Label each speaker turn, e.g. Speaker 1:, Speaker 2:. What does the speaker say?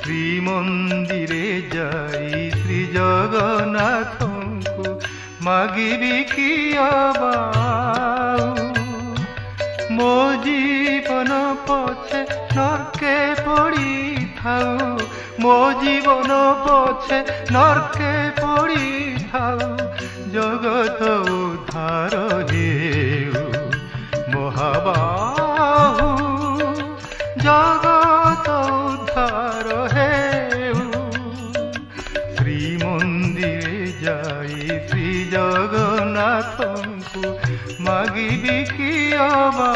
Speaker 1: ଶ୍ରୀମନ୍ଦିରେ ଯାଇ ଶ୍ରୀ ଜଗନ୍ନାଥଙ୍କୁ ମାଗିବି କି ଅବାଉ ମୋ ଜୀବନ ପଛେ ନର୍କେ ପଡ଼ିଥାଉ ମୋ ଜୀବନ ପଛେ ନର୍କେ ପଡ଼ିଥାଉ ଜଗତ ଉଦ୍ଧାର ହେଉ ମହାବାହୁ ଜଗତ ଉଦ୍ଧାର ହେଉ ଶ୍ରୀମନ୍ଦିରେ ଯାଇ ଶ୍ରୀ ଜଗନ୍ନାଥଙ୍କୁ ମାଗିବି କି ଅବା